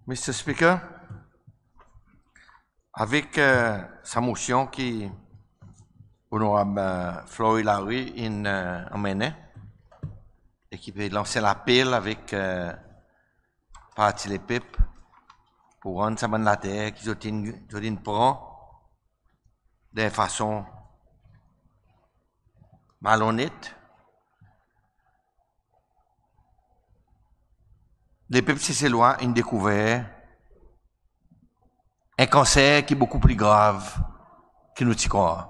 Mr. Speaker, avec sa motion qui honorable Floyd Larry emmène et qui peut lancer l'appel avec parti les PIP pour rendre sa bonne la terre qui prend de façon malhonnête. Les peuples cécélois ont découvert un cancer qui est beaucoup plus grave que nous t'y croyons.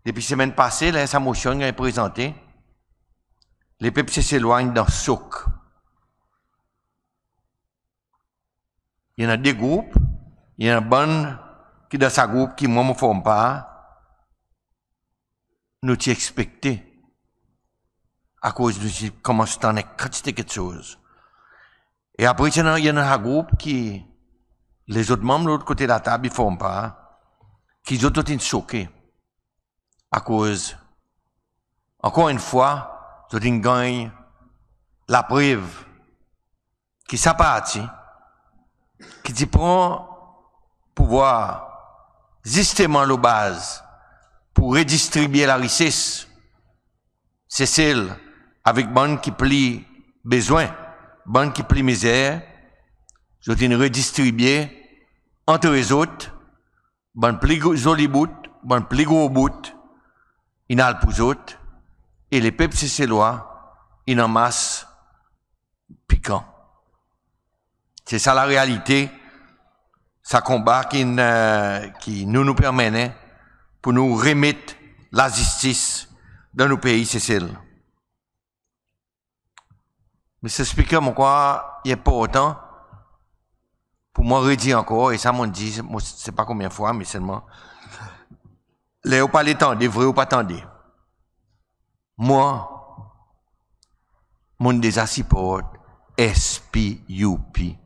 Depuis la semaine passée, là, sa motion est présentée. Les peuples s'éloignent dans le souk. Il y en a des groupes, il y en a bonne qui dans sa groupe qui moi me forme pas. Nous t'y expecté à cause de comment c'est en quantité quelque chose. Et après, il y en a un groupe qui, les autres membres de l'autre côté de la table, ils ne font pas, qui sont tous choqués. À cause, encore une fois, ils gagnent la preuve qui s'appartient, qui prend pouvoir justement la base pour redistribuer la richesse. C'est celle avec bonne qui plie besoin. Bonne qui plie misère, je vais redistribuer entre les autres, bonne plus joli bout, bonne plus gros bout, il a pour les autres, et les peuples cécélois, ils en masse piquant. C'est ça la réalité, ça combat qui nous permet pour nous remettre la justice dans nos pays cécéles. Mr. Speaker, mon quoi, il est pas autant pour moi redire encore, et ça m'on dit, je sais pas combien de fois, mais seulement, les ou pas les tendez, vrai ou pas tendez. Moi, mon déjà support SPUP.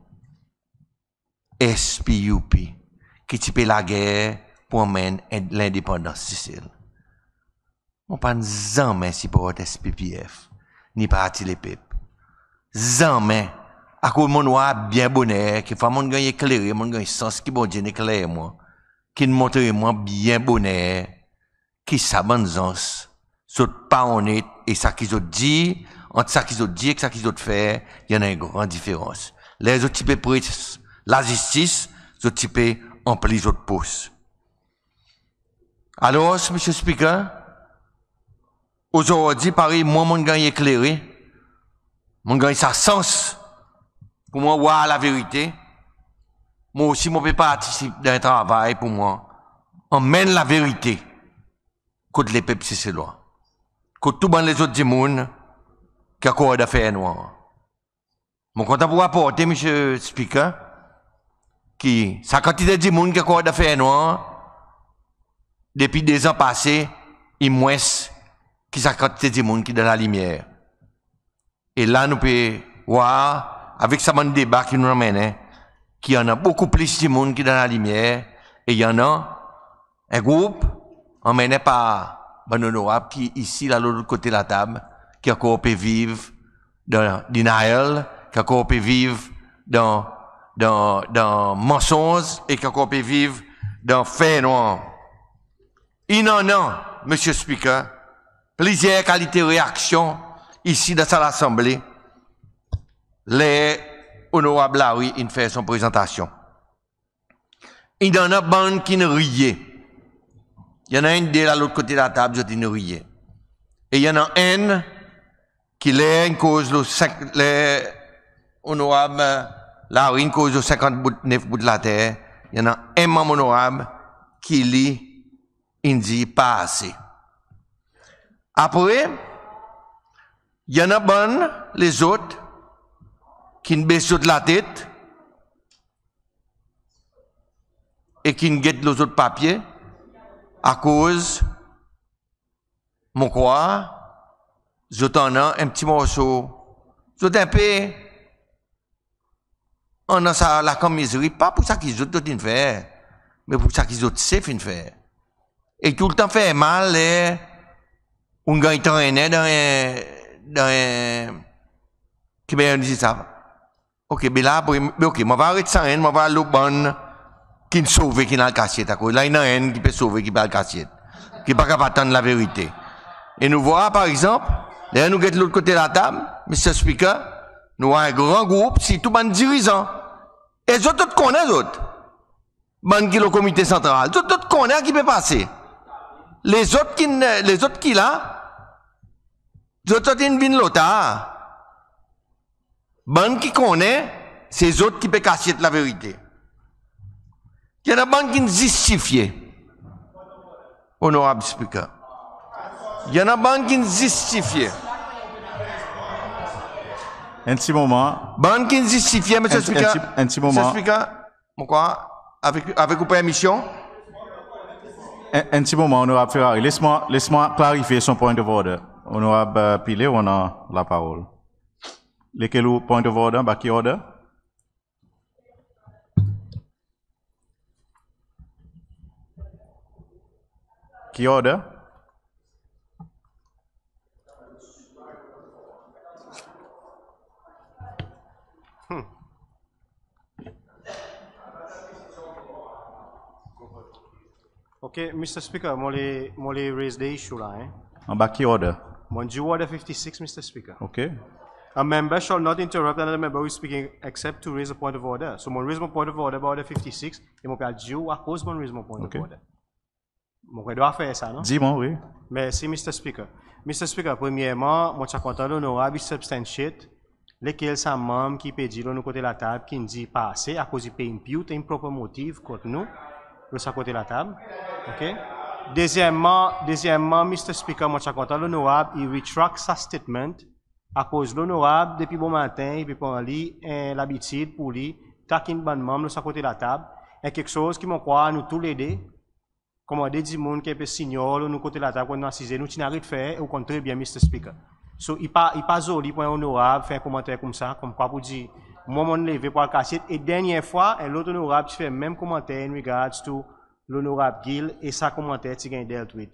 SPUP, qui type la guerre pour mener l'indépendance Sicile. Mon pas jamais support SPPF, ni parti les peuples. Jamais, à cause mon noir bien bonheur, qui fait mon gagne éclairé, mon gagne sens qui bon Dieu éclaire moi, qui montre moi bien bonheur, qui s'abandonne, saute pas honnête, et ça qu'ils ont dit, entre ça qu'ils ont dit et ça qu'ils ont fait, il y en a une grande différence. Les autres types pour la justice, les autres types emplis les autres postes. Alors, Monsieur Speaker, aujourd'hui, pareil, moi, mon gagne éclairé, mon gagne ça sens pour moi voir la vérité. Moi aussi, je peux participer d'un travail pour moi. On mène la vérité contre les peuples cécélois. Contre tous les autres monde qui ont encore d'affaires noires. Mon content pour apporter, Monsieur Speaker, qui, sa quantité de monde qui a encore d'affaires noires, depuis 2 ans passés, il moins qui sa quantité de monde qui est dans la lumière. Et là, nous pouvons voir, avec ce débat qui nous emmène, qu'il y en a beaucoup plus de monde qui est dans la lumière, et il y en a un groupe, emmené par Ben Honorable, qui est ici, là, de l'autre côté de la table, qui a encore pu vivre dans denial, qui a encore pu vivre dans mensonges, et qui a encore pu vivre dans faits noirs. Il en a, Monsieur Speaker, plusieurs qualités de réaction, ici dans l'Assemblée, les honorables Larry, il fait son présentation. Il y en a bande qui ne riait. Il y en a une de l'autre côté de la table, je dis ne riait. Et il y en a un qui l'est une cause les honorables Larry, une cause de 59 bouts de la terre. Il y en a un membre honorable qui lit, il dit pas assez. Après, il y en a bonne, les autres, qui ne baissent de la tête et qui ne guettent les autres papiers à cause, mon quoi, je t'en ai un petit morceau, je t'en un peu, on a ça la commiserie, pas pour ça qu'ils ont tout fait, mais pour ça qu'ils ont safe une faire. Et tout le temps fait mal, on gagne traîner dans qui m'a dit ça. OK, mais là, OK, je vais arrêter ça, je vais aller le bon qui sauve, qui n'a le cassette. Là, il y en a un qui peut sauver, qui n'a le cassette. Qui n'est pas capable d'attendre la vérité. Et nous voyons, par exemple, là, nous sommes de l'autre côté de la table, Mr. Speaker, nous avons un grand groupe, c'est tout le monde dirigeant. Et les autres connaissent, les autres. Ban qui le comité central. Les autres connaissent qui peut passer. Les autres qui là, les autres qui viennent l'autre. Ban qui connaît, c'est les autres qui peuvent cacher la vérité. Il y a des ban qui justifient. Honorable Speaker. Il y a des ban qui justifient. Un petit moment. Ban qui justifient, M. Speaker. Un petit moment. M. Speaker, pourquoi? Avec vos permissions? Un petit moment, honorable Ferrari. Laisse-moi clarifier son point de order. Honorable Pilet, on a la parole. Lequel point of order? Baki order? Qui order? Okay, Mr. Speaker, mole raise the issue là, hein. En Baki order? Mon due order 56, Mr. Speaker. Okay. A member shall not interrupt another member who is speaking except to raise a point of order. So, mon raise mon point of order, order 56, et mon père due à cause mon raise mon point of order. Mon père doit faire ça, non? Dis-moi, oui. Merci, Mr. Speaker. Mr. Speaker, premièrement, moi, je suis content l'honorable substantiate, lesquels sont membres qui peut dire, nous, côté la table, qui nous dit passer à cause du pays impute, improper motif contre nous, de ce côté la table. OK? Deuxièmement, Mr. Speaker, moi, je suis content l'honorable, il retract sa statement à cause de l'honorable, depuis bon matin, il peut prendre l'habitude pour lui, taquin ban membre de ce côté la table, et quelque chose qui m'en croit, nous tous les deux, commander du monde qui peut signer, nous côté la table, nous assisons, nous n'arrêtons de faire, au contraire, bien, Mr. Speaker. So, il pas joli pour un honorable, faire un commentaire comme ça, comme quoi pour dire, moi, mon levé pour le cassette, et dernière fois, l'autre honorable, tu fais même commentaire in regards to l'honorable Gill, et ça commentaire, tu gagnes dealt with,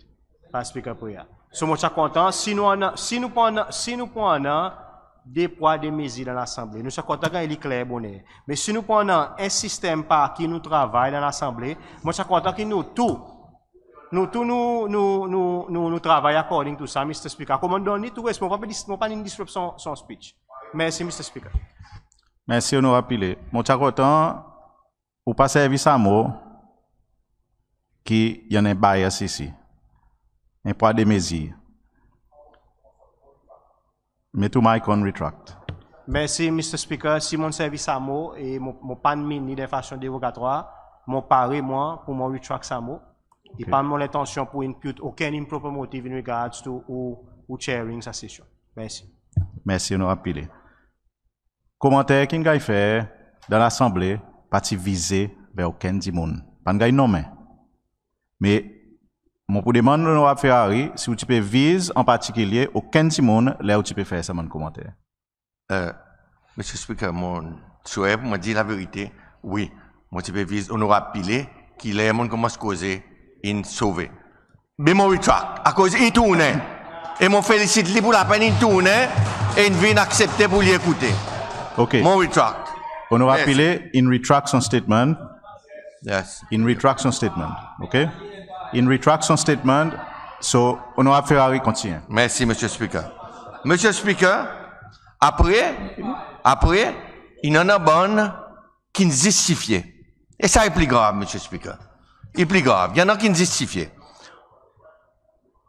par Speaker pour ya. So, moi, je suis content, si nous prenons des poids, des mesures dans l'Assemblée, nous sommes contents quand il est clair, bonnet. Mais si nous prenons un système par qui nous travaillons dans l'Assemblée, moi, je suis content que nous travaillons according to ça, Mr. Speaker. Comment donner tout reste, on ne pas disrupt son speech. Merci, Mr. Speaker. Merci, honorable Pilet. Mon content, ou pas service à mot, qui y en a un bias ici. Un poids de mesures. Mais tout mic on retract. Merci, Mr. Speaker. Si mon service à mot et mon pan mini de façon dérogatoire, mon pari, moi, pour mon retract à mot. Et pas mon intention pour impute aucun improper motive in regards to ou chairing sa session. Merci. Merci, honorable Pilet. Commentaire qu'il a fait dans l'Assemblée, parti visé vers aucun du monde. Pas de nommé. Mais, mon pour demander honorable Ferrari, si vous peux viser en particulier aucun du monde, là où tu peux faire ça, mon commentaire. Monsieur Speaker, mon souhait, moi dit la vérité, oui, moi tu peux viser honorable Pilet, qui est mon commence causer in sauver. Mais mon retract, à cause il tourne, et mon félicite lui pour la peine il tourne, et il vient accepter pour lui écouter. Ok. Mon retract. Honorable Pilet, in retract son statement. Yes. In retract son statement. Ok? In retract son statement. So, honorable Ferrari continue. Merci, Monsieur Speaker. Monsieur Speaker, après, il y en a bonne qui ne justifient. Et ça est plus grave, Monsieur Speaker. Il est plus grave. Il y en a qui ne justifient.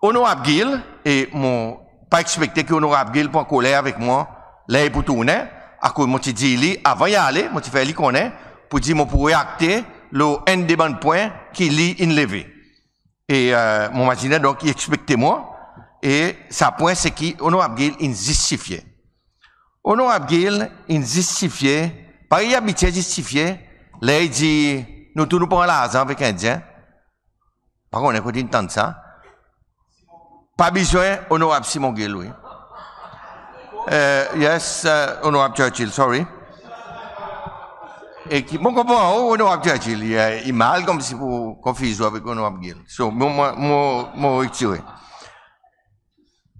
Honorable Gill, et mon pas expecté que Honorable Gill prenne colère avec moi, là, pour tourner, à cause moi, dit, avant d'y aller, moi, tu fais lui connaître, pour dire, moi, pour réacter, le un des bons points qui lit levé. Et, mon imaginaire, donc, il expectait moi, et sa point, c'est qu'Honorable Gill, il justifiait. Honorable Gill, il justifiait, par il habitué justifier, là, il dit, nous tous nous prenons l'argent avec un Indien. Par contre, on écoute une tente ça. Pas besoin, honorable Simon Gill, oui. Yes, honorable Churchill, sorry. Et qui, bon, comprend, honorable Churchill, il mal comme si pour confusion avec honorable Gill. So, moi, retiré.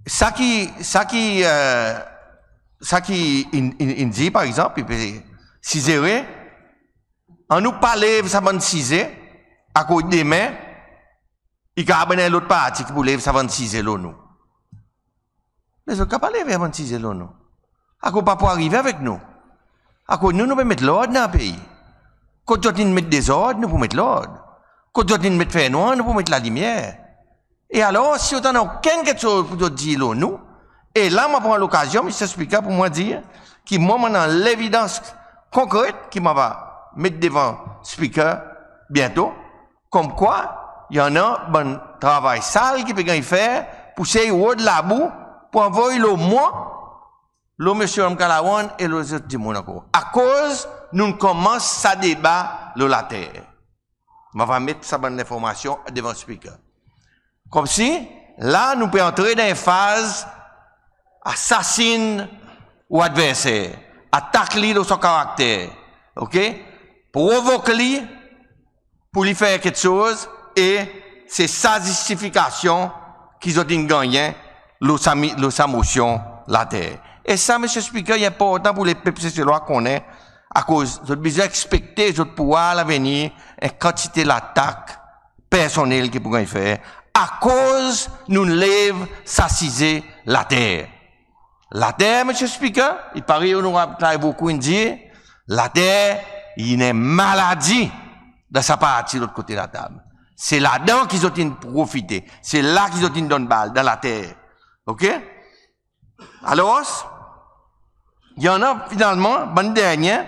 Ça qui, il dit, par exemple, 6 on nous parle ça bonne 6 à cause demain il y a l'autre partie qui pour lever ça 26 nous mais on peut pas lever 26 nous à cause pas pour arriver avec nous à cause nous pouvons mettre l'ordre dans le pays quand on met des ordres nous pouvons mettre l'ordre quand on met faire noir nous pouvons mettre la lumière et alors si on n'a aucun quelque chose pour dire nous et là je prends l'occasion Mr. Speaker pour moi dire que moi maintenant l'évidence concrète qui m'a va mettre devant Speaker bientôt comme quoi il y en a un travail sale qui peut faire pour essayer de la boue pour envoyer le moi le monsieur Mkalawan et les autres du Monaco. À cause, nous commençons à débat le la terre. Je vais mettre ça bonne information devant le speaker. Comme si, là, nous pouvons entrer dans une phase assassine ou adversaire. Attaque-lui de son caractère. OK? Provoque-lui pour lui faire quelque chose et c'est sa justification qu'ils ont gagné sa motion la terre. Et ça, M. Speaker, il est important pour les peuples cécélois qu'on ait, à cause de besoin expecter, de pouvoir à l'avenir, une quantité d'attaques personnelles qu'ils pourraient faire, à cause nous lève s'assiser la terre. La terre, M. Speaker, il paraît honorable, beaucoup dire, la terre, il y a une maladie dans sa partie de l'autre côté de la table. C'est là-dedans qu'ils ont profité. C'est là qu'ils ont donné balle, dans la terre. OK? Alors, il y en a finalement, bonne dernière,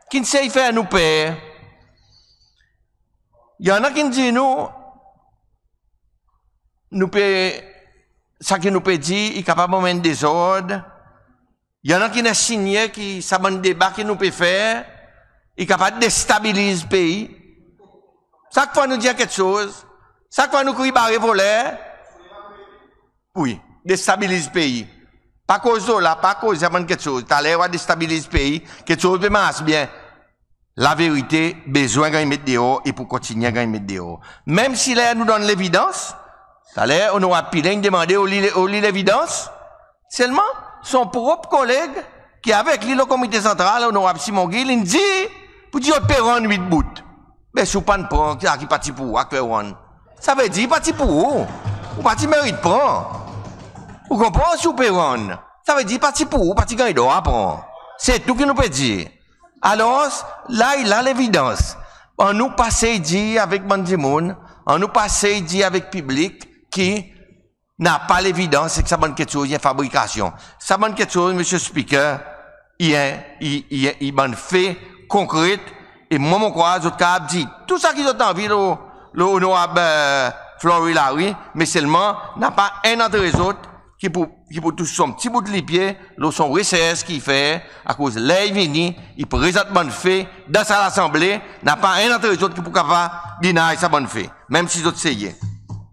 qui ne sait faire nous payer. Il y en a qui nous disent nous payer, ça que nous peut dire, il est capable de mettre des ordres. Il y en a qui nous signé, qui, ça bon débat que nous peut faire, il est capable de déstabiliser le pays. Chaque fois nous dit quelque chose, chaque fois nous crions barré voler, oui, déstabilise le pays. Pas cause de là, pas cause de quelque chose. T'as l'air de déstabiliser le pays, quelque chose de masse bien. La vérité, besoin de mettre dehors et pour continuer à mettre dehors. Même si là nous donne l'évidence, t'as l'air, on aura pilé demander au lit l'évidence, seulement son propre collègue, qui est avec lui, le comité central, on aura Simon Guil, il dit, pour dire, Perron 8 bouts. Mais si vous ne prenez pas, qui parti pour, à Perron. Ça veut dire, parti pour vous. Ou parti mérite prendre. Vous comprenez sur Perron? Ça veut dire parti pour, parti gagne d'or apprendre. C'est tout que nous peut dire. Alors, là, il a l'évidence. On nous passe dit avec Bandimoun, on nous passe dit avec public qui n'a pas l'évidence, c'est que ça bonne quelque chose, il y a fabrication. Ça bonne quelque chose, Monsieur Speaker, il y a bonne fait concrète, et moi, mon croix, je dit, tout ça qu'ils ont envie, le honorable Flory Larry, mais seulement, n'a pas un entre les autres, qui pour toucher son petit bout de pied, son recess qu'il fait, à cause de l'avenir, il présente bonne fait, dans sa assemblée, n'a pas un entre les autres qui pour capable dîner sa bonne fait, même si d'autres essayent.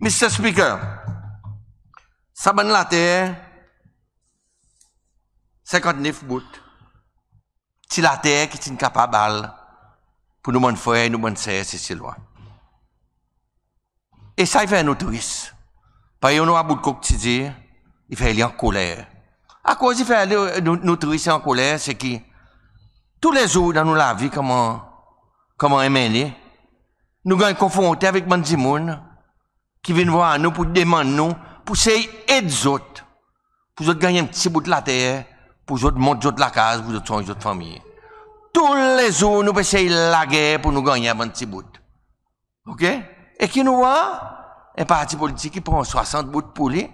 Mr. Speaker, ça bonne la terre, 59 bouts. Si la terre qui est incapable, pour nous bonnes frères, nous bonnes sœurs, c'est loin. Et ça, il fait un autre risque. Parce qu'on a beaucoup de dire, il fait aller en colère. À cause il fait aller notre risque en colère, c'est que tous les jours dans la vie, comment aimer, nous sommes confrontés avec des gens qui viennent voir nous pour demander nous, pour essayer d'aider les autres, pour autres gagner un petit bout de la terre, pour autres monter de la case, pour autres autres familles. Tous les jours, nous essayons la guerre pour nous gagner un petit bout. OK? Et qui nous voit? Un parti politique qui prend 60 bouts pour lui,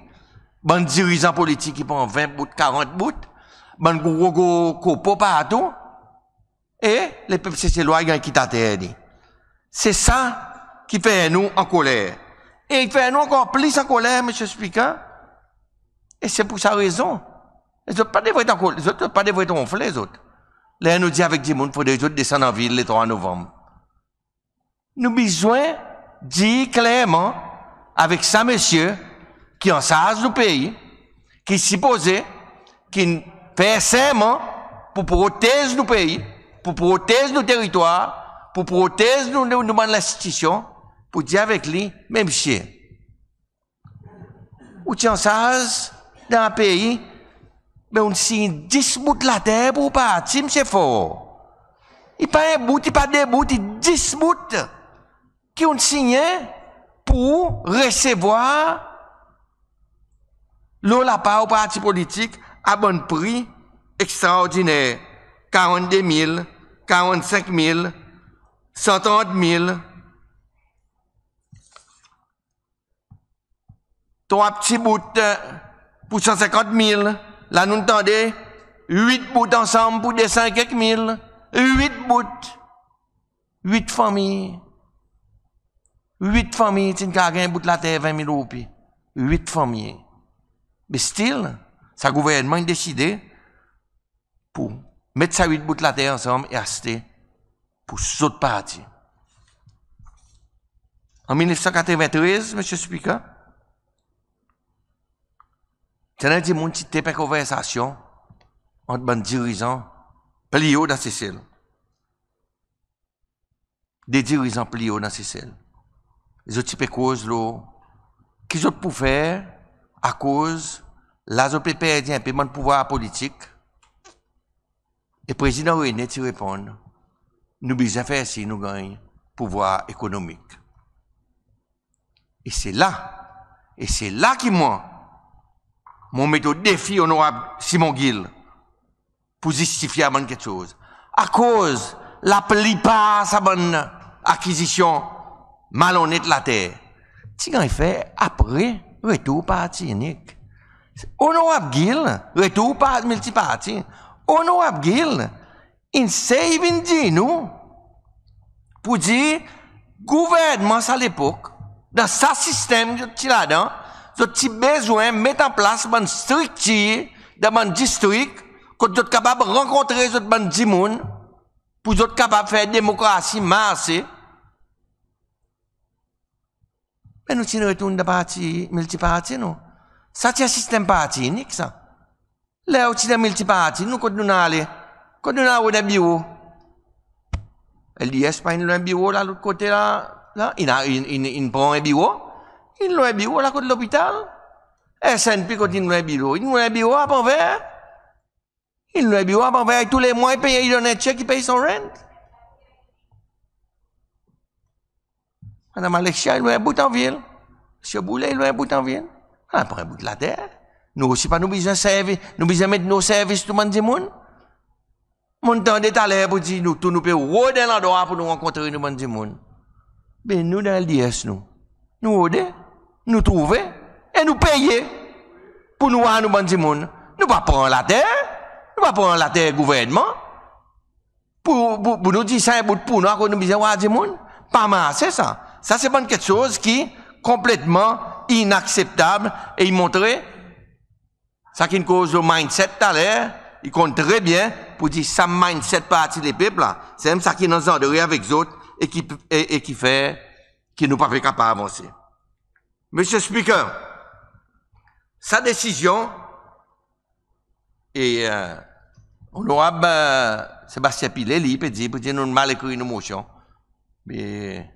un dirigeant politique qui prend 20 bouts, 40 bouts, un gros copo partout, et les peuples cécélois gagnent qui t'a terre. C'est ça qui fait nous en colère. Et il fait nous encore plus en colère, M. Speaker. Et c'est pour sa raison. Les autres pas devraient en colère, les autres pas devraient ronfler, les autres. Là, nous dit avec des gens, il faut des autres descendre en ville le 3 novembre. Nous besoin dire clairement, avec ça, monsieur, qui en charge du pays, qui supposé, qui fait serment pour protéger nos pays, pour protéger nos territoires, pour protéger nos institutions, pour dire avec lui, même chien. Ou tu en charge dans un pays, mais on signe 10 bouts de la terre pour partir, c'est fort. Il pas un bout, il pas deux bouts, il 10 bouts qui ont signé pour recevoir l'eau la part au parti politique à bon prix extraordinaire. 42 000, 45 000, 130 000. Trois petits bouts pour 150 000. Là, nous entendons 8 bouts ensemble pour 200 quelques mille. 8 bouts. 8 familles. 8 familles, tu n'as un bout de la terre, 20 000 roupies. 8 familles. Mais still, ça gouvernement a décidé pour mettre ça 8 bouts de la terre ensemble et acheter pour d'autres partis. En 1993, M. Speaker, il y a une petite conversation entre les dirigeants pliés dans ces cellules. Des dirigeants pliés dans ces cellules. Les autres types causes, qu'ils ont pu faire à cause, là, ils ont perdu un peu de pouvoir politique. Et le président René te répond, nous besoin faire si nous gagnons pouvoir économique. Et c'est là que moi, mon méthode défi honorable Simon Gill, pour justifier à quelque chose. À cause, la plupart sa bonne acquisition malhonnête de la terre. Si on fait après, retour parti unique. Honorable Gill, retour par multiparti. Honorable Gill, il save in dit nous, pour dire, gouvernement à l'époque, dans ce système qui là-dedans, vous avez besoin de mettre en place une structure dans un district, que vous êtes capable de rencontrer les gens, pour être capable de faire démocratie marcher. Mais nous sommes retournés dans le parti multiparti, non? Ça, c'est un système parti unique, ça. Là, où c'est multiparti, nous, quand nous allons dans le bureau, LDS, pas un bureau là, l'autre côté là, il prend un bureau, il a un bureau là, côté de l'hôpital. SNP, quand il a un bureau, il a un bureau à Panvert. Il a un bureau à Panvert, et tous les mois, il donne un chèque, il paye son rent. Madame Alexia, il a un bout en ville. Monsieur Boulet, il a un bout en ville. On prend un bout de la terre. Nous aussi, pas nous besoin de service, nous besoin de mettre nos services tout le monde. Mon temps d'état là pour dire, nous, tout nous pouvons rôder l'endroit pour nous rencontrer nous monde. Mais nous, dans LDS, nous rôder, nous trouver, et nous payer pour nous voir nous monde. Nous pas prendre la terre, nous pas prendre la terre gouvernement, pour nous dire ça, pour nous, nous besoin de voir du monde. Pas mal, c'est ça. Ça, c'est pas quelque chose qui est complètement inacceptable, et il montrait, ça qui cause le mindset tout à l'heure, il compte très bien pour dire ça mindset partie des peuples là. C'est même ça qui nous endoure avec les autres et qui fait, qui nous pas fait capable d'avancer. Monsieur Speaker, sa décision et honorable Sébastien Pilet, il peut dire nous mal écrit une motion. Mais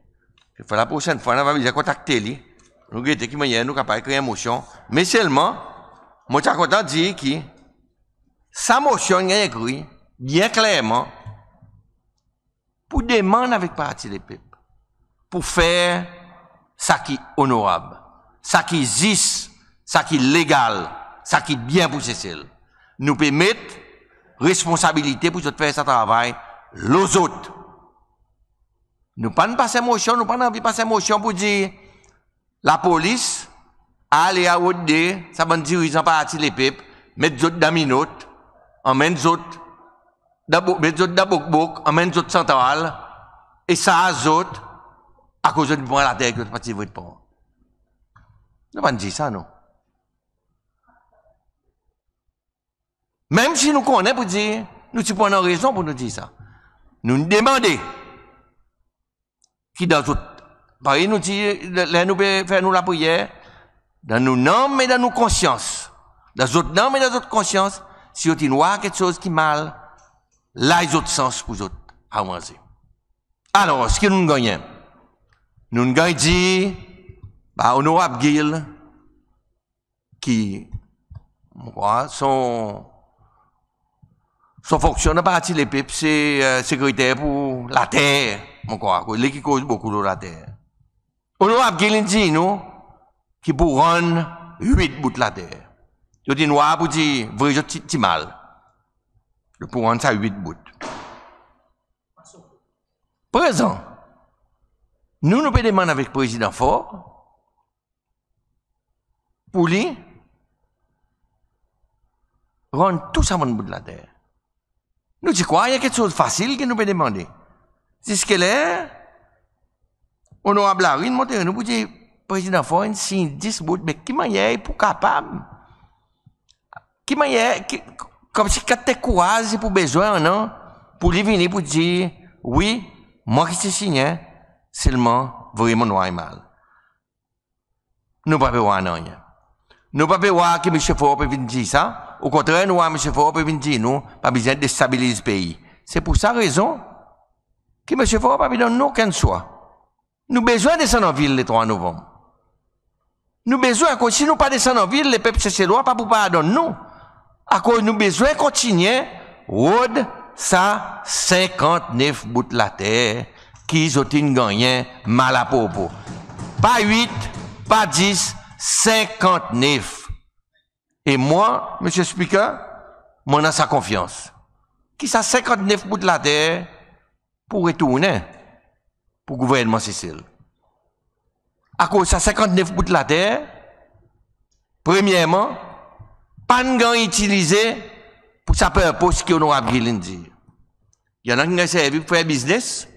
la prochaine fois, on va bien contacter lui. Nous guetter qui moyen nous capable écrire une motion, mais seulement moi je suis content de dire que sa motion est écrite bien clairement pour demander avec parti des peuples, pour faire ça qui est honorable, ça qui existe, ça qui est légal, ça qui est bien pour celle. Nous pouvons mettre responsabilité pour faire ce travail, les autres. Nous ne pas passer motion, nous pas envie de passer motion pour dire la police aller à Odé, ça va dirigeant parti les peuples, mettre d'autres dans minute, emmène d'autres dans Bokbok, emmène d'autres centrales, et ça a d'autres, à cause de prendre la terre que le parti veut prendre. Nous pas dire ça, non. Même si nous connaissons pour dire, nous ne prenons raison pour nous dire ça. Nous nous demandons, qui dans d'autres, par exemple, nous disons, là, nous faire nous la prière, dans nos noms et dans nos consciences. Dans d'autres noms et dans d'autres consciences, si on voit quelque chose qui est mal, là, il y a autres sens pour autres avancer. Alors, ce que nous gagnons? Nous gagnons dit, honorable Gill, qui, son Son fonction de parti les peuples, c'est sécuritaire pour la terre. Mon quoi, qui cause beaucoup de la terre. On a dit, nous, qui pour rendre 8 bouts de la terre. Je dis noir pour dire, vrai, je dis mal. Pour rendre ça 8 bouts. Présent. Nous pouvons demander avec le président fort, pour lui, rendre tout ça mon bout de la terre. Nous disons quoi? Il y a quelque chose de facile que nous pouvons demander. C'est ce qu'elle est. Honorable Larry, nous pour dire, président fort, si 10 bouts, mais qui m'a pour capable? Qui m'a comme si quand tu courage pour besoin, non? Pour lui venir pour dire, oui, moi qui suis signé, seulement, vraiment noir et mal. Nous ne pouvons pas voir rien. Nous ne pouvons pas voir que M. Fort peut venir dire ça. Au contraire, nous, M. Fort peut venir dire, nous, pas besoin de déstabiliser le pays. C'est pour ça raison que M. Fort n'a pas besoin de aucun choix. Nous avons besoin de descendre en ville le 3 novembre. Nous avons besoin, que si nous pas descendre en ville, les peuples se loin pas pour pardonner nous. À cause nous besoin de continuer, road, ça, 59 bouts de la terre, qui ont gagné mal à propos. Pas 8, pas 10, 59. Et moi, Monsieur Speaker, moi, dans sa confiance. Qui ça 59 bouts de la terre pour retourner pour le gouvernement Cécile. À cause de ça 59 bouts de la terre, premièrement, pas de gang utilisé pour sa purpose qu'on aura dit. Il y en a qui ont servi pour faire business.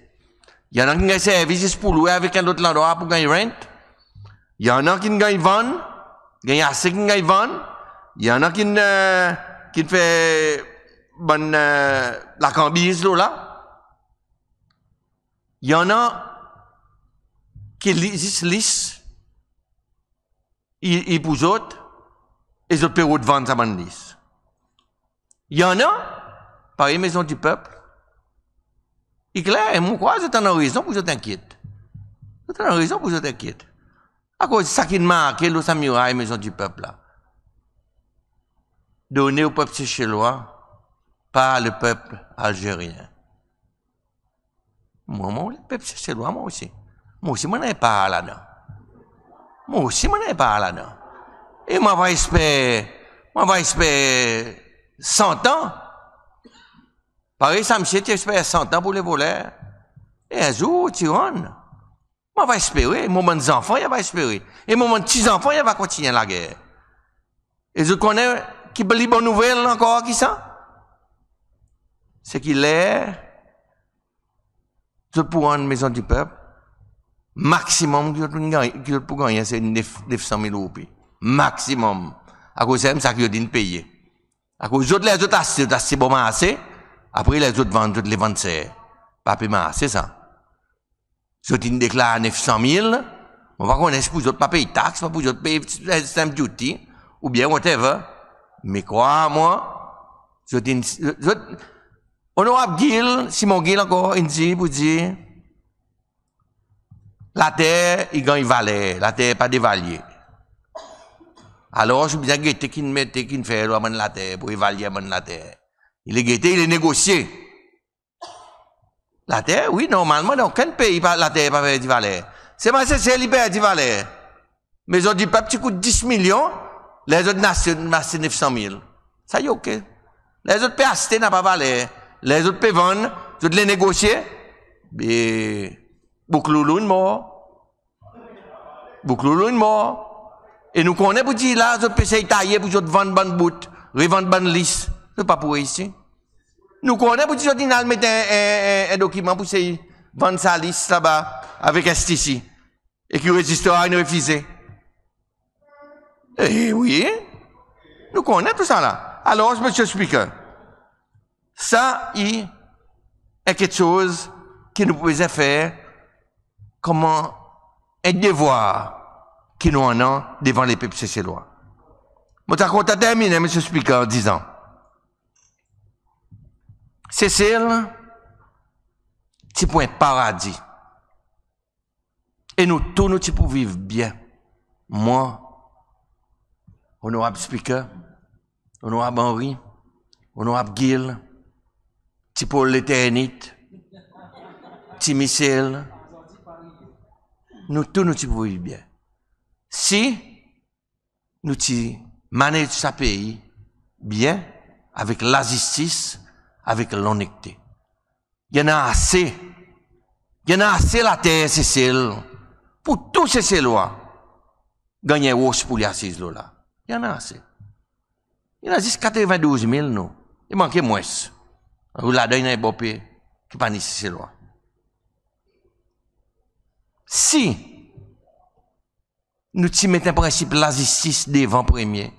Il y en a qui ont servi pour louer avec un autre endroit pour gagner rent. Il y en a qui ont vendre. Il y en a qui ont vendre. Il y en a qui fait la cambise là. Il y en a qui lisent. Ils pour eux autres. Et les autres payent de vendre ça lisse. Il y en a, par les maisons du peuple. Et clair, moi, quoi, vous avez raison pour vous inquiéter. Vous avez raison pour vous inquiéter. À cause de ça qui marque, le Samurai, les maisons du peuple là. Donner au peuple séchellois par le peuple algérien. Moi, le peuple séchellois, moi aussi. Moi aussi, je n'ai pas là-dedans. Moi aussi, je n'ai pas là-dedans. Et moi, je vais espérer 100 ans. Pareil, ça me fait espérer 100 ans pour les voleurs. Et un jour, tu rentres. Moi, je vais espérer. Mon enfants, il va espérer. Et mon petits enfants, il va continuer la guerre. Et je connais qui peut lire bonne nouvelle encore, qui ça? C'est qu'il est, je pour une maison du peuple, maximum que pour gagner, c'est 900 000 roupies. Maximum. À cause de ça, qu'ils ont payé. À cause des autres, les autres assez bon assez. Après, les autres vendent, les vendent, c'est pas paiement, c'est ça. Si ils déclarent 900 000, on va connaître pour les autres pas payer taxes, pas pour les autres payer stamp duty, ou bien whatever. Mais quoi, moi, on aura Gil, Simon Gil encore, il dit, pour dire, la terre, il gagne valeur, la terre pas dévaluée. Alors, je me disais, qui ne fait la terre, pour évaluer la terre. Il est guetté, il est négocié. La terre, oui, normalement, dans aucun pays, la terre n'a pas de valeur. C'est pas c'est libéré de valeur. Mais les autres peuples qui coûtent 10 millions, les autres nations, 900 000. Ça y est, ok. Les autres peuvent acheter, n'a pas de valeur. Les autres peuvent vendre, les autres les négocier. Mais, Bouklouloun mort. Bouklouloun mort. Et nous connaissons pour dire là, je peux essayer de tailler pour vendre bonne bout, revendre bonne liste. Ce n'est pas pour ici. Nous connaissons pour dire que nous mettons un document pour essayer de vendre sa liste là-bas avec un ici. Et qui résistera à une refusée. Eh oui. Nous connaissons tout ça là. Alors, monsieur le Speaker, ça est quelque chose que nous pouvons faire comme un devoir qui nous en ont devant les peuples cécélois. Je vais terminer, M. Speaker, en disant, Cécile, c'est pour un paradis. Et nous, tous, nous, pour vivre bien. Moi, honorable Speaker, honorable Henri, honorable Gil, petit Paul l'éternité, petit Michel. Nous tous nous pouvons vivre bien. Si nous manage sa pays bien, avec la justice, avec l'honnêteté. Il y en a assez. Il y en a assez la terre, c'est celle. Pour tous ces lois, gagner roche pour les assises là. Il y en a assez. Il y en a juste 92 000, non. Il manque moins. Vous la donnez un bopé qui pas ces lois. Si nous mettons en principe la justice devant premier,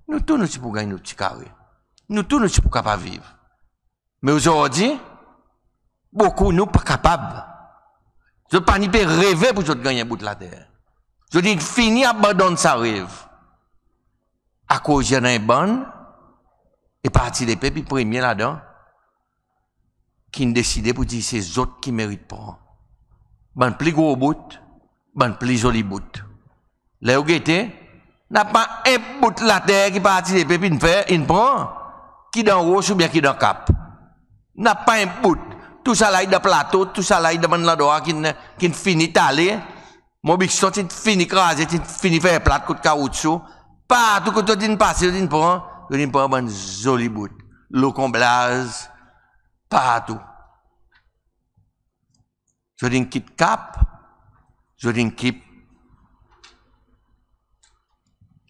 nous tous nous pouvons gagner notre carré. Nous tous nous pouvons capables de vivre. Mais aujourd'hui, beaucoup nous pas capables. Je ne peux pas ni rêver pour gagner un bout de la terre. Je dis fini abandonne sa rêve. À cause de un bon et parti des peuples premier là-dedans qui ont décidé pour dire c'est autres qui méritent pas. Ban plus gros bout, ban plus joli bout. Là où était, n'a pas un bout de la terre qui parti des peuples une prend qui dans roche ou bien qui dans cap. N'a pas un bout. Tout ça là, il y a plateau, tout ça là, il y a l'endroit qui finit d'aller. Mon big shot, il finit craser, il finit faire plat coup de caoutchouc. Partout que tu passes, tu prends un joli bout. L'eau comblase, partout. Je dis quitte cap, je dis quitte.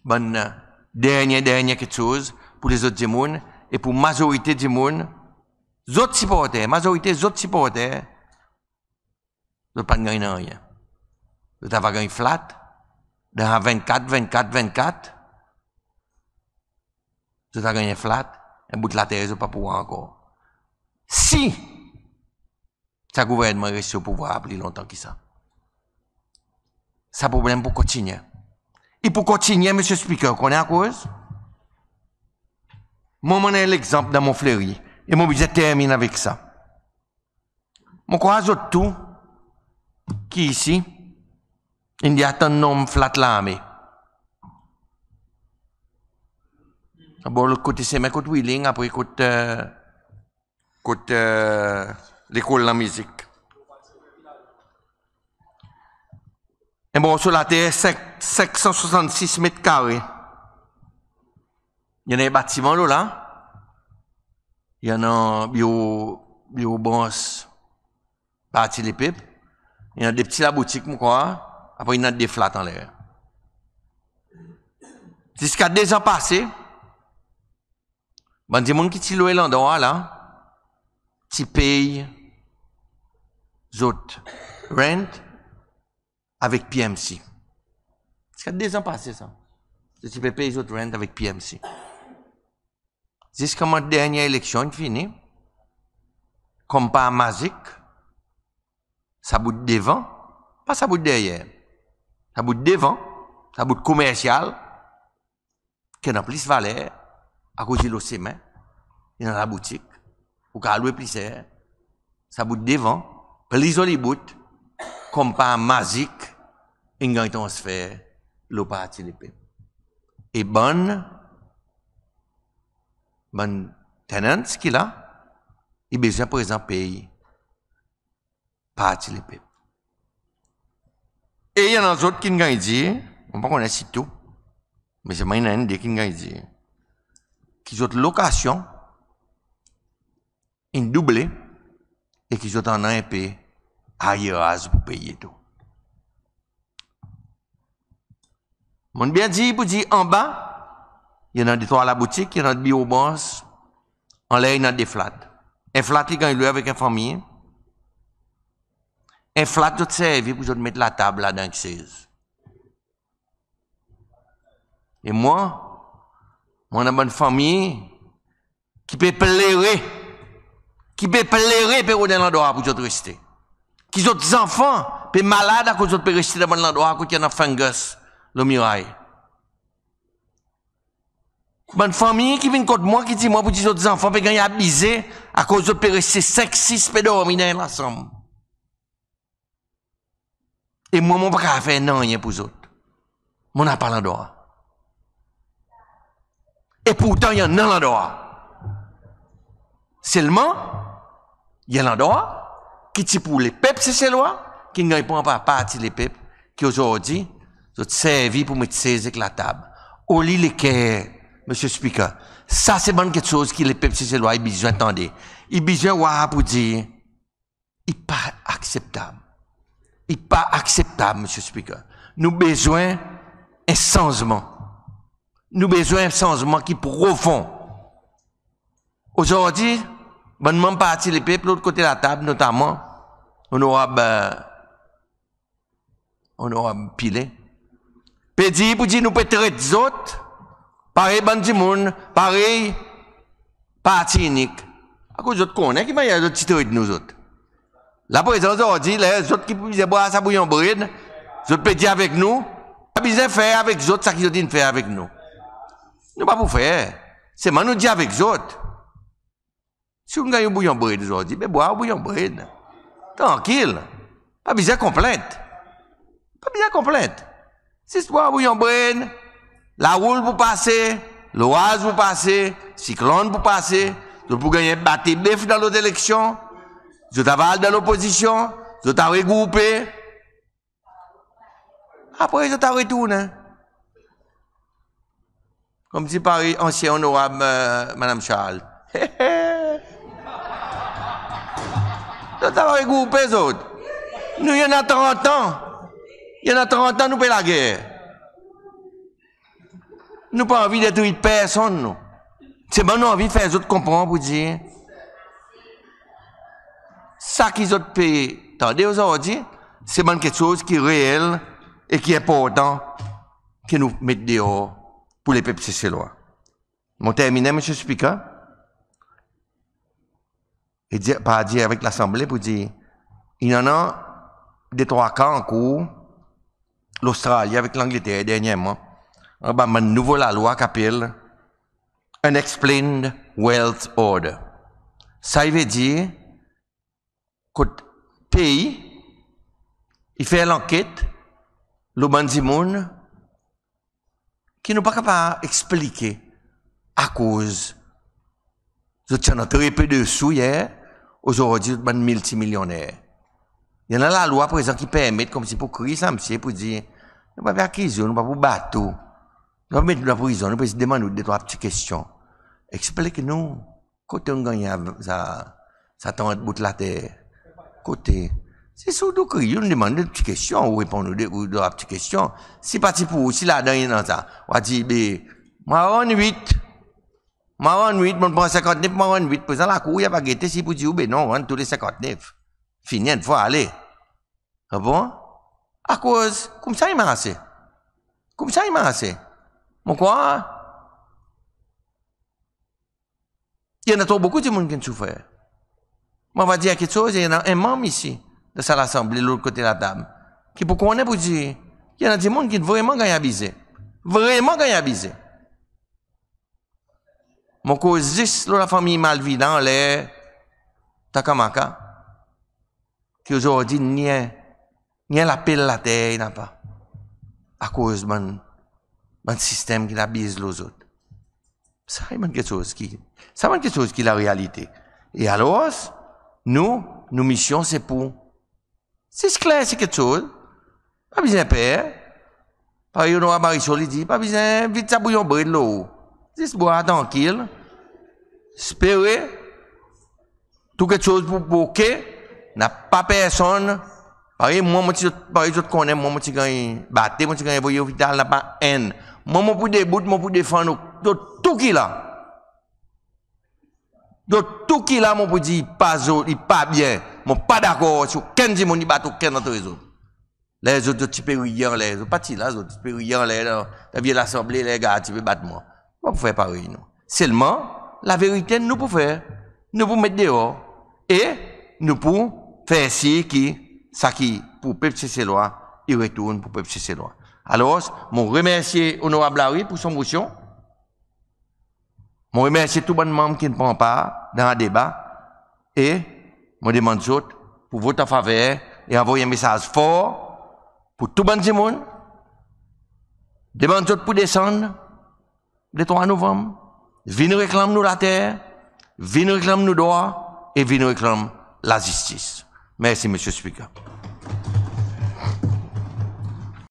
Bonne dernière quelque chose pour les autres gens et pour la majorité des gens. Les autres supporters, majorité des autres supporters, ne pas gagner rien. Vous avez gagné flat, dans 24, vous avez gagné flat, un bout de la terre, vous ne pas pouvoir encore. Si, ce gouvernement reste au pouvoir plus longtemps que ça, ça problème pour continuer. Et pour continuer, M. Speaker, qu'on est à cause? Moi, je donne l'exemple dans mon fleury. Et mon budget termine avec ça. Mon croise tout, qui ici, il y a un nom flat l'armée. Bon, l'autre côté, c'est côté Wheeling, après côté l'école de la musique. Et bon, sur la terre, 566 mètres carrés. Il y a un bâtiment là. Il y en a un bio-boss, parti les pipes. Il y a des petits la boutique, quoi. Après, il y a des flats en l'air. Jusqu'à 2 ans passés, ben, des gens qui t'y louent l'endroit, là, tu payes, autres, rent, avec PMC. Jusqu'à 2 ans passés, ça. Tu peux payer les autres rent avec PMC. Jusqu'à ma dernière élection finie, comme pas magique, ça bout devant, pas ça bout derrière. Ça bout devant, ça bout commercial, qui a plus valeur, à cause de l'océan, il y a dans la boutique, ou qu'à louer plus cher, ça bout devant, plus joli bout, comme pas magique, il y a un transfert, l'eau parti les pays. Et bonne tenant qu'il a, il a besoin par exemple payer partie les peuples. Et il y en a d'autres qui ont dit, on ne connaît pas tout, mais c'est maintenant des qui ont dit, qu'ils ont location, une doublée, et qu'ils ont un peu ailleurs pour payer tout. Mon bien dit, pour dire en bas, il y en a des toits à la boutique, il y en a des bio-boss. En l'air, il y en a des flats. Un flat, il gagne avec une famille. Un flat, tout servi pour mettre la table là dans le 16. Et moi, on a une bonne famille qui peut pleurer. Qui peut pleurer pour dans l'endroit pour rester. Qui ont enfants, peut malades à cause de rester dans l'endroit où il y a un fungus, le mirail. Bonne famille qui vient contre moi, qui dit moi pour dire aux enfants, peut gagner abusé à cause de rester 5-6 pédormines dans l'ensemble. Et moi, je ne peux pas faire non rien pour les autres. Moi, je n'ai pas l'endroit. Et pourtant, il y en a l'endroit. Seulement, Il y a l'endroit qui est pour les peuples, c'est loi, qui ne répond pas partie les peuples, qui aujourd'hui, sont servis pour mettre ses avec la table. Au lit les cœurs, Monsieur Speaker. Ça, c'est bonne quelque chose que les peuples, c'est loi, ils ont besoin d'entendre. Ils ont besoin pour dire, il n'est pas acceptable. Il n'est pas acceptable, Monsieur Speaker. Nous avons besoin d'un changement. Nous avons besoin d'un changement qui est profond. Aujourd'hui, bonnement parti les peuples, l'autre côté de la table, notamment, on aura pilé. Pédi pour dire nous peut traiter les autres, pareil bandi moun, pareil parti unique. À cause d'autres connaît qui m'a y a d'autres titres de nous autres. La présence aujourd'hui, les autres qui disaient boire ça bouillon bride, les autres pédi avec nous, pas besoin faire avec les autres ça qu'ils ont dit faire avec nous. Nous pas pour faire. C'est moi nous dit avec les autres. Si on gagne un bouillon bride aujourd'hui, ben boire un bouillon bride. Tranquille. Pas besoin de complainte. Pas besoin de complainte. Si c'est boire un bouillon bride, la roule pour passer, l'oise pour passer, cyclone pour passer, pour gagner battre bœuf dans l'autre élection, je t'avale dans l'opposition, je t'ai regroupé. Après, je t'ai retourné. Comme si Paris, ancien honorable Madame Charles. Je t'ai regroupé, les autres. Nous, il y en a 30 ans. Il y en a 30 ans, nous payons la guerre. Nous n'avons pas envie de détruire personne, nous. C'est bon, nous avons envie de faire les autres comprendre pour dire. Ça qu'ils ont payé, attendez aujourd'hui, c'est bon quelque chose qui est réel et qui est important que nous mettons dehors pour les peuples cécélois. Mon terminé, M. Speaker, et pas dire avec l'Assemblée pour dire, il y en a des 3 cas en cours, l'Australie avec l'Angleterre dernièrement, on a une nouvelle loi qui s'appelle Unexplained Wealth Order. Ça veut dire que le pays, il fait l'enquête, le bandimoun, qui n'est pas capable d'expliquer à cause de très peu de sous hier, aujourd'hui, il y a multimillionnaire. Il y en a la loi, par exemple, qui permet, comme si pour crier ça, monsieur, pour dire, nous ne pouvons pas faire prison, nous ne pouvons pas pour bateau. Nous ne pouvons pas mettre dans la prison, nous pouvons demander des 3 petites questions. Expliquez-nous, côté on gagne ça tente bout de la terre. Côté. C'est surtout que nous demandons des petites questions, ou répondre des petites questions. Si parti pour, si là-dedans, il y a ça, on va dire, moi, 8, mon prend 59, moi, 8, présent la cour, il n'y a pas guetté, si pour dire, non, on tous les 59. Fini, une fois, allez. Ah bon? À cause, comme ça, il m'a assez. Comme ça, il m'a assez. Mon quoi? Il y en a trop beaucoup de monde qui ont souffert. Moi, on va dire quelque chose, il y en a un membre ici, de ça l'Assemblée, de l'autre côté de la table, qui pour qu'on ait pour dire, il y en a des gens qui vraiment gagnent abusé. Vraiment gagnent abusé. Mon cause 10, la famille Malvi dans les Takamaka, qui aujourd'hui n'y a l'appel la terre, il n'a pas. À cause de système qui abuse les autres. Ça, c'est quelque chose qui est la réalité. Et alors, nos missions, c'est pour. C'est clair, c'est quelque chose. Pas besoin de peur. Par exemple, on a Marisol, il dit, pas besoin de vite ça bouillon brûle l'eau. Juste boire tranquille. Espérer. Tout quelque chose pour bloquer. N'a pas personne. Par exemple, moi, je connais, moi, je gagne, battre, moi, je gagne, voyez, hôpital, n'a pas haine. Moi, pour débout, moi, pour défendre, de tout qui là. De tout qui là, moi, pour dire, il pas bien. Moi, pas d'accord, sur 15 moun, il bat aucun d'entre les autres. Les autres, tu peux rire, les autres, pas là, les autres, tu peux rire, la vieille l'assemblée, les gars, tu peux battre moi. Pas pour faire pareil, non. Seulement, la vérité, nous pouvons faire. Nous pouvons mettre dehors. Et, nous pouvons faire ça qui, pour peuple cécélois, il retourne pour peuple cécélois. Alors, je remercie Honorable Larry pour son motion. Je remercie tout le monde qui ne prend pas dans le débat. Et, je demande pour voter en faveur et envoyer un message fort pour tout le monde. Je demande pour descendre le 3 novembre. Venez réclamer nous la terre, venez réclamer nous droits et venez réclamer la justice. Merci, Monsieur le Speaker.